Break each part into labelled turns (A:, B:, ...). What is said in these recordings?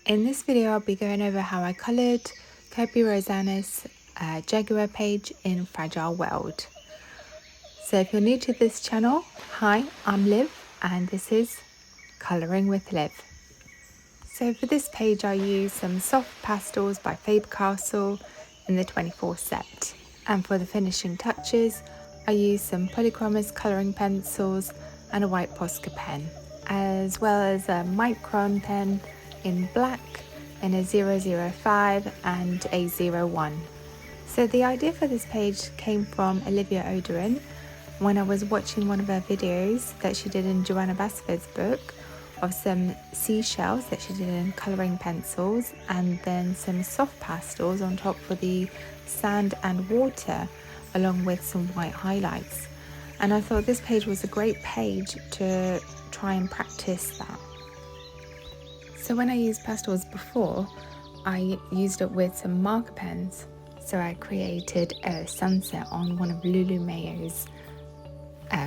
A: In this video, I'll be going over how I coloured Kerby Rosanes' Jaguar page in Fragile World. So if you're new to this channel, hi, I'm Liv and this is Colouring with Liv. So for this page, I used some soft pastels by Faber Castell in the 24 set. And for the finishing touches, I used some Polychromos colouring pencils and a white Posca pen, as well as a micron pen in black in a 005 and a 01. So the idea for this page came from Olivia Oderin when I was watching one of her videos that she did in Joanna Basford's book of some seashells that she did in colouring pencils and then some soft pastels on top for the sand and water along with some white highlights. And I thought this page was a great page to try and practice that. So when I used pastels before, I used it with some marker pens. So I created a sunset on one of Lulu Mayo's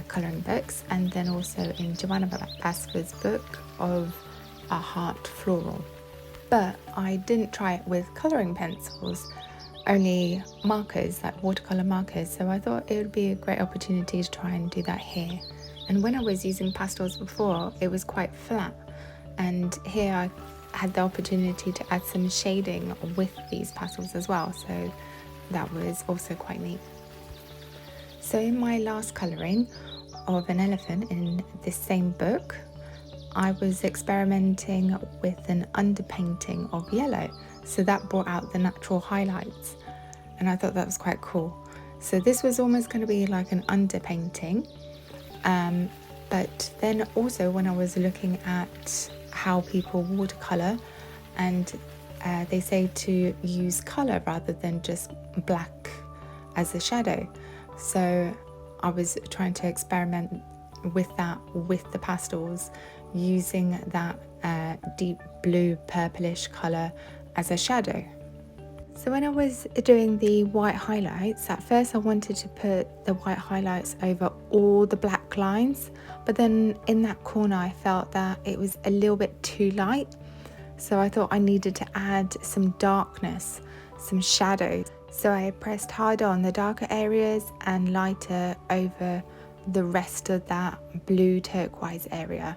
A: colouring books, and then also in Joanna Basford's book of a heart floral. But I didn't try it with colouring pencils, only markers, like watercolour markers. So I thought it would be a great opportunity to try and do that here. And when I was using pastels before, it was quite flat. And here I had the opportunity to add some shading with these pastels as well, so that was also quite neat. So in my last colouring of an elephant in this same book, I was experimenting with an underpainting of yellow, so that brought out the natural highlights, and I thought that was quite cool. So this was almost going to be like an underpainting, but then also when I was looking at how people watercolour, and they say to use colour rather than just black as a shadow. So I was trying to experiment with that with the pastels, using that deep blue purplish colour as a shadow. So when I was doing the white highlights, at first I wanted to put the white highlights over all the black lines, but then in that corner I felt that it was a little bit too light. So I thought I needed to add some darkness, some shadow. So I pressed harder on the darker areas and lighter over the rest of that blue turquoise area.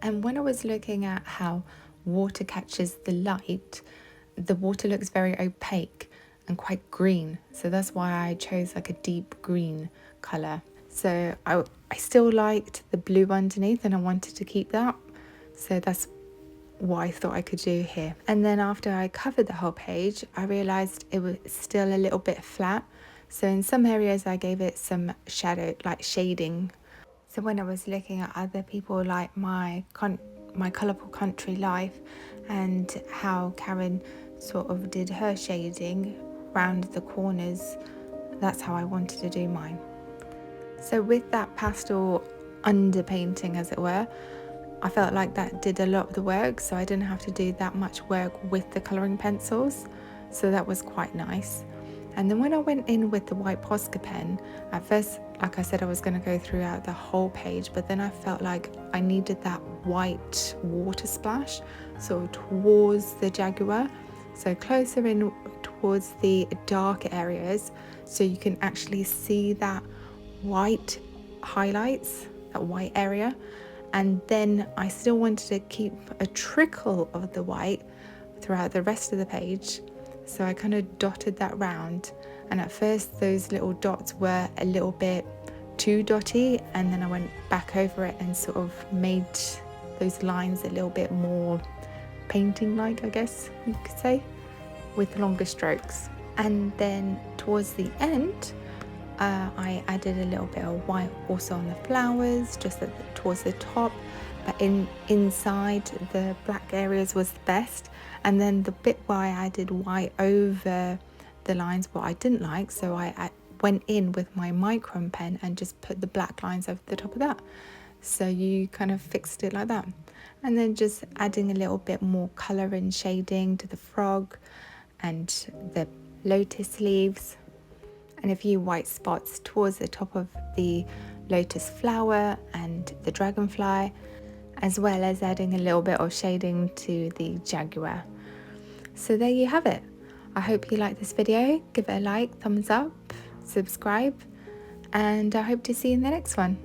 A: And when I was looking at how water catches the light, the water looks very opaque and quite green, so that's why I chose like a deep green colour. So I still liked the blue underneath and I wanted to keep that, so that's what I thought I could do here. And then after I covered the whole page, I realised it was still a little bit flat, so in some areas I gave it some shadow, like shading. So when I was looking at other people like my Colourful Country Life and how Karen sort of did her shading round the corners, that's how I wanted to do mine. So with that pastel underpainting, as it were, I felt like that did a lot of the work, so I didn't have to do that much work with the colouring pencils, so that was quite nice. And then when I went in with the white Posca pen, at first, like I said, I was going to go throughout the whole page, but then I felt like I needed that white water splash sort of towards the Jaguar, so closer in towards the darker areas, so you can actually see that white highlights, that white area. And then I still wanted to keep a trickle of the white throughout the rest of the page, so I kind of dotted that round. And at first those little dots were a little bit too dotty, and then I went back over it and sort of made those lines a little bit more painting like, I guess you could say, with longer strokes. And then towards the end, I added a little bit of white also on the flowers, just towards the top, but inside the black areas was the best. And then the bit where I added white over the lines, what I didn't like, so I went in with my micron pen and just put the black lines over the top of that. So you kind of fixed it like that. And then just adding a little bit more colour and shading to the frog and the lotus leaves, and a few white spots towards the top of the lotus flower and the dragonfly. as well as adding a little bit of shading to the Jaguar. So there you have it. I hope you liked this video. Give it a like, thumbs up, subscribe, and I hope to see you in the next one.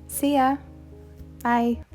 A: See ya. Bye.